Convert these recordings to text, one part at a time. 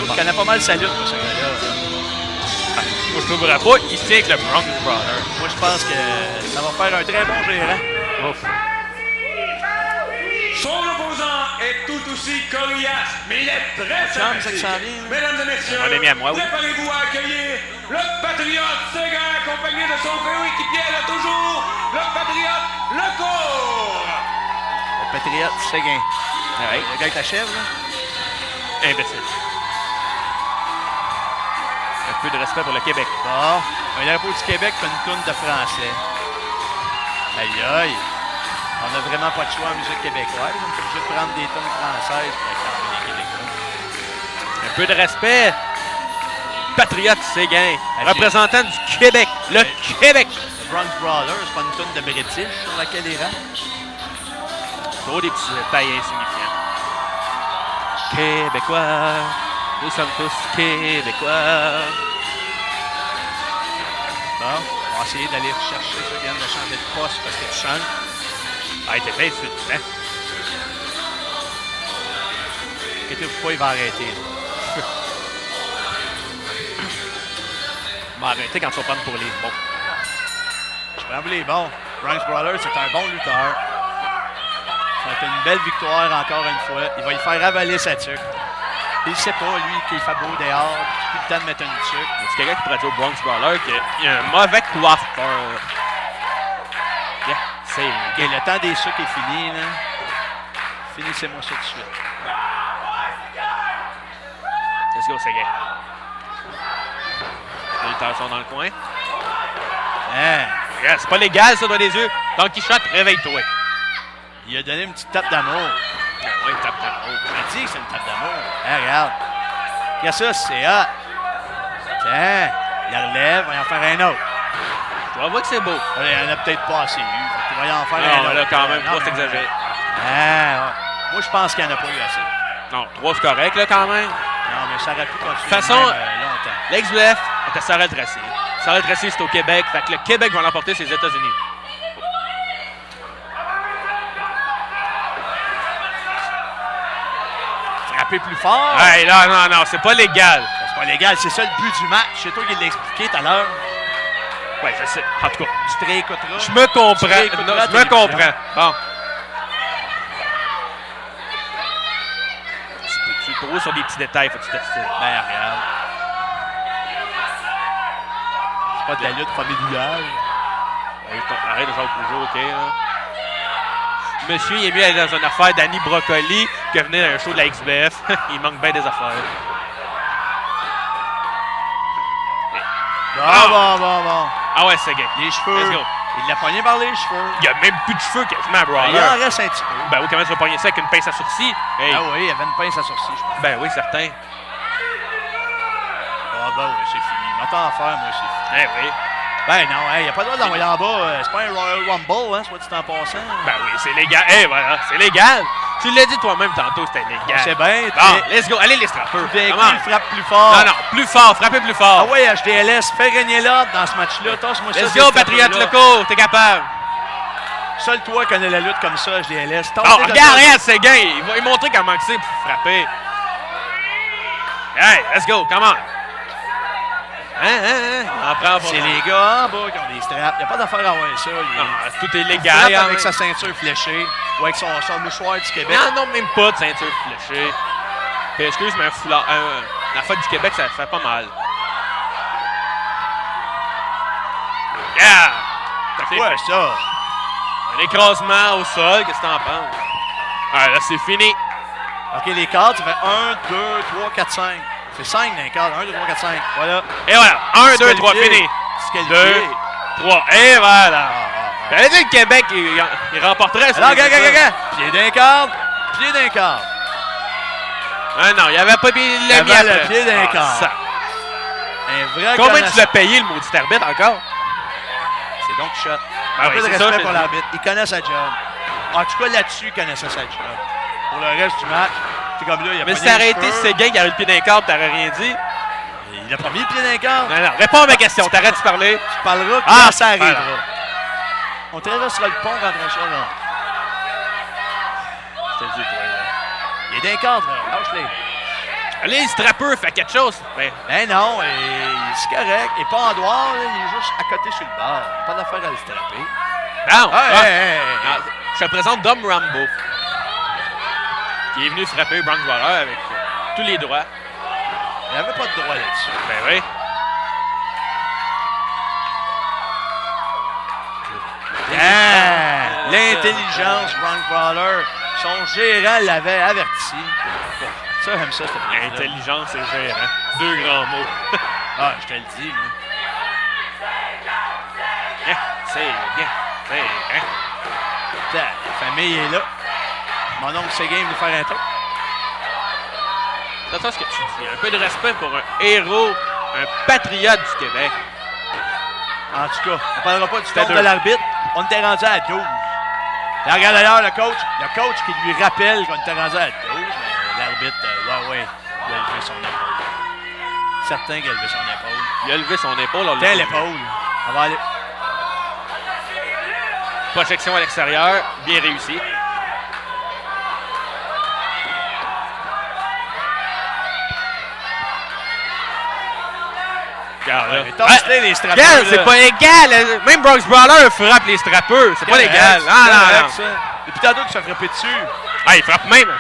Je connais pas mal sa lutte, moi, ce gars-là. Moi, je trouverais pas. Il se tient avec le Bronx Brother. Moi, je pense que ça va faire un très bon gérant. Ouf. Son opposant est tout aussi coriace, mais il est très Chum, ça sympathique. s'en vient, là. Mesdames et messieurs, On est mis à moi, oui. préparez-vous à accueillir le Patriote Séguin, accompagné de son coéquipier de toujours, le Patriote Lecourt. Le Patriote Séguin. Ouais. Le gars avec la chèvre, là. Imbécile. Un peu de respect pour le Québec. Bon. Un drapeau du Québec puis une toune de français. Aïe, aïe. On n'a vraiment pas de choix en musique québécoise. On est obligé de prendre des tonnes françaises pour acclamer les Québécois. Un peu de respect. Patriote Séguin, Ok. représentant du Québec. Le Québec. Le Bronx Brothers, c'est pas une toune de British sur laquelle il rentre. Toujours des petits détails insignifiants. Québécois. Nous sommes tous Québécois. Bon, on va essayer d'aller chercher ceux qui viennent de changer de poste parce que tu chantes. Ah, il était bien dessus du temps. Inquiétez-vous pas, il va arrêter. Là. Il m'a arrêté quand tu vas prendre pour les bons. Je prends pour les bons. Bronx Brothers, c'est un bon lutteur. Ça va être une belle victoire encore une fois. Il va y faire avaler sa tuque. Il sait pas, lui, qu'il fait beau dehors, qu'il a plus le temps de mettre une tuque. Y a quelqu'un qui pourrait dire au Bronx Brawler qu'il y a un mauvais coiffeur? Yeah, c'est... OK, le temps des sucres est fini, là. Finissez-moi ça tout de suite. Let's go, c'est gay. Les lutteurs sont dans le coin. Hein? Yeah, c'est pas légal, ça, dans les yeux. Don Quichotte, réveille-toi. Il a donné une petite tape d'amour. Ah ouais, tape d'amour. Je dit que c'est une tape d'amour. Hein, regarde. Regarde ça, c'est hot. Tiens, il la relève, on va en faire un autre. Tu vas voir que c'est beau. Il y en a peut-être pas assez eu. Il va y en faire un Non, autre. là, quand même, Non, pas s'exagérer. Ouais. Moi, je pense qu'il n'y en a pas eu assez. Non, 3, c'est correct, là, quand même. Non, mais ça aurait pu continuer De toute façon, même, longtemps. l'ex-UF était Sarah Tracy. Sarah Tracy, c'est au Québec. Fait que le Québec va l'emporter, c'est les États-Unis. Frapper plus fort. Hey, là, non, c'est pas légal. C'est pas légal, c'est ça le but du match. C'est toi qui l'as expliqué tout à l'heure. Ouais, je sais. En tout cas, Tu te réécouteras. je me comprends. Tu réécouteras Non, la je me télévision. comprends. Bon. Tu es trop sur des petits détails, faut que tu t'obstines. Ben, regarde. C'est pas de la lutte familiale. Arrête de jouer au jeu, OK, là. Monsieur, il est mieux aller dans une affaire d'Annie Brocoli que venir dans un show de la XBF. Il manque bien des affaires. Bon. Ah ouais, c'est gay. Les cheveux. Let's go. Il l'a pogné par les cheveux. Il y a même plus de cheveux quasiment à Il Brawler. en reste un petit peu. Ben oui, comment tu vas pogner ça avec une pince à sourcils? Hey. Ah oui, il y avait une pince à sourcils, je pense. Ben oui, certain. Ah ben oui, c'est fini. M'attends à faire, moi, c'est fini. Ben oui. Ben non, il n'y a pas le droit d'envoyer en bas. C'est pas un Royal Rumble, hein, soit dit en passant. Ben oui, c'est légal. Eh voilà, c'est légal. Tu l'as dit toi-même tantôt, c'était légal. C'est bien. Bon, let's go. Allez, les strappeurs. Bien Comment? il frappe plus fort. Non, plus fort. Frappez plus fort. Ah ouais, HDLS, fais gagner l'ordre dans ce match-là. Tasse-moi ça. Let's ces go, Patriote frappeurs-là. Lecourt. T'es capable. Seul toi connais la lutte comme ça, HDLS. Oh, regarde, regarde, c'est gay. Il va lui montrer comment que c'est pour frapper. Hey, let's go. Come on. On prend pour C'est les gars en bas qui ont des straps. Il n'y a pas d'affaire à avoir ça. Il Non, tout est frappe légal. avec sa ceinture fléchée ou avec son mouchoir du Québec. Non, même pas de ceinture fléchée. Puis excuse, mais un foulard. La fête du Québec, ça fait pas mal. Yeah! C'est quoi ça? Un écrasement au sol, qu'est-ce que t'en penses? Ah, là, c'est fini. OK, les cadres, ça fait 1, 2, 3, 4, 5. C'est 5 dans les cadres. 1, 2, 3, 4, 5. Voilà. Et voilà. 1, 2, 3, Disqualifié. fini. Disqualifié. 2, 3. Et voilà. Ah. J'avais dit le Québec, il remporterait. Alors, regarde. Pied d'un cadre. Pied d'un cadre. Ah non, il avait pas mis le Avant mien. le pied d'un cadre. Ça. Un vrai Combien tu connaisseur. l'as payé, le maudit arbitre, encore? C'est donc shot. Ben Un oui, peu de c'est ça, respect je pour te dis. l'arbitre. Il connaît sa job. En tout cas, là-dessus, il connaissait sa job. Pour le reste du match, c'est comme là, il a Mais pas si t'as arrêté ce gars qui avait le pied d'un câble, t'aurais rien dit. Il a pas mis le pied d'un cadre. Non, réponds à ma question. T'arrêtes de parler. Tu parleras Ah, quand ça arrivera. voilà. On traversera le pont quand on sera là. Je te dis, toi, là. Il est d'un cadre, là. Lâche-les. Allez, Strapper fait quelque chose. Ben, non, c'est correct. Il est pas en noir, là, il est juste à côté sur le bord. Pas d'affaire à le strapper. non! Hey. Je te présente Dom Rambo, qui est venu frapper Bronx Brawler avec tous les droits. Il n'y avait pas de droit là-dessus. Ben oui. L'intelligence, Bronx Brawler. Son gérant l'avait averti. Ça, j'aime ça, cette prise-là. Intelligence et gérant. Deux grands mots. Je te le dis, moi. C'est bien. Ta famille est là. Mon oncle Séguin est venu faire un tour. C'est ça ce que tu dis. Un peu de respect pour un héros, un patriote du Québec. En tout cas, on ne parlera pas du temps de l'arbitre. On était rendu à 12. Et regarde d'ailleurs le coach qui lui rappelle qu'on était rendu à 12. Mais l'arbitre, il a levé son épaule. Certain qu'il a levé son épaule. Il a levé son épaule. Tiens l'épaule. On va aller. Projection à l'extérieur, bien réussi. Regarde, là. Les strappeurs. Regarde, c'est pas légal. Même Bronx Brawler frappe les strappeurs. C'est pas légal. Non. Depuis tantôt, tu te fais frapper dessus. Il frappe même.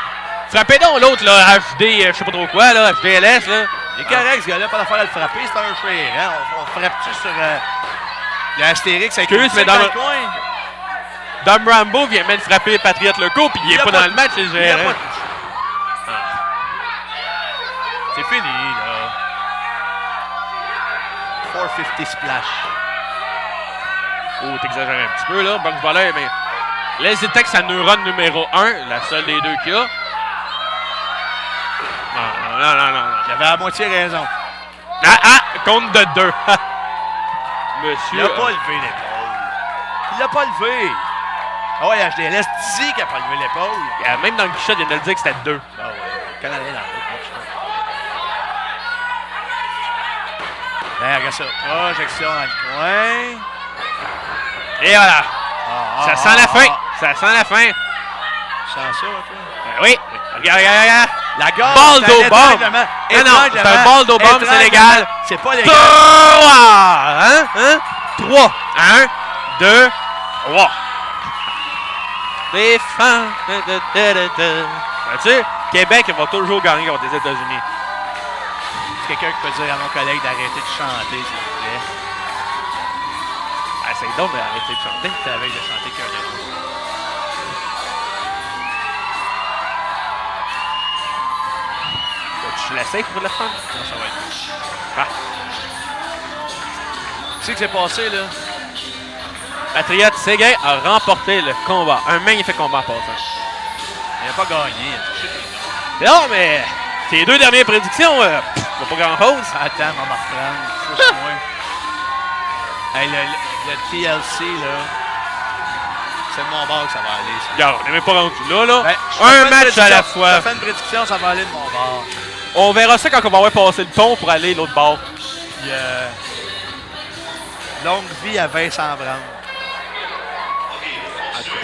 Frappez donc l'autre, là, HD, je sais pas trop quoi, là, HDLS, là. Il est correct, ce gars-là, pas d'affaire à le frapper. C'est un chien, hein. On frappe-tu sur l'Astérix avec Excuse, mais dans le coin? Dom Rambo vient même frapper Patriote Leco, puis il est pas dans le match, les gérants. C'est fini, là. 450 splash. Oh, t'exagères un petit peu, là. Bronx Brawler, mais Les Itex à neurone numéro 1, la seule des deux qu'il y a. Non. J'avais à moitié raison. Compte de 2. Monsieur. Il n'a pas levé l'épaule. Il l'a pas levé. Ah ouais, HDLS dit qu'il n'a pas levé l'épaule. Même dans le guichet, il vient de le dire que c'était 2. Ah ouais, Canadien dans l'autre. Regarde ça. Projection dans le coin. Et voilà. Ça sent la fin. Ça sent la fin. Tu sens ça, un peu? Oui. Regarde. La gorge. Ball d'eau-bombe. Non, c'est un ball d'eau-bombe, c'est légal. C'est pas légal. 3. 1, 2, 3. Les fans. Vois-tu? Québec va toujours gagner contre les États-Unis. Quelqu'un qui peut dire à mon collègue d'arrêter de chanter, s'il vous plaît. C'est donc d'arrêter de chanter. C'est avec de chanter Cœur de Rose. Tu l'essayes pour le fun? Non, ça va être. Tu sais que c'est passé, là? Patriote Séguin a remporté le combat. Un magnifique combat en passant. Il n'a pas gagné. Il a touché tes Non, mais tes deux dernières prédictions, pas grand-chose. Attends, on va reprendre. Pousse-moi. Hey, le TLC, là, c'est de mon bord que ça va aller. Ça. Regarde, on n'est même pas rendu là. Ben, un match à la fois. Ça fait une prédiction, ça va aller de mon bord. On verra ça quand on va avoir passé le pont pour aller de l'autre bord. Puis, longue vie à Vincent Brand.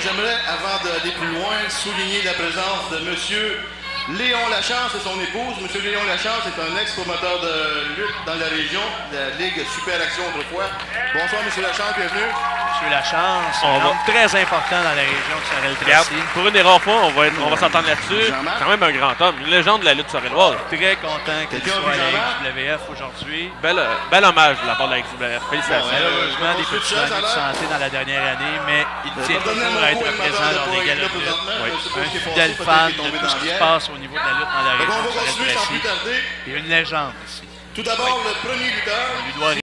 J'aimerais, avant d'aller plus loin, souligner la présence de monsieur Léon Lachance et son épouse. Monsieur Léon Lachance est un ex-promoteur de lutte dans la région, la Ligue Super Action autrefois. Bonsoir, monsieur Lachance, bienvenue. Monsieur Lachance, un homme très important dans la région de Sorel-Tracy. Pour une des rares fois, on va s'entendre là-dessus. Quand même un grand homme, une légende de la lutte sorelloise. Très content qu'il soit à la XWF aujourd'hui. Bel hommage de la part de la XWF. Félicitations. Malheureusement, des petits ennuis de santé dans la dernière année, mais il tient toujours à être présent lors des galas de lutte. Un fidèle fan de tout ce qui se passe au niveau de la lutte dans la région de Sorel-Tracy. Et une légende ici. Tout d'abord, le premier lutteur. On lui doit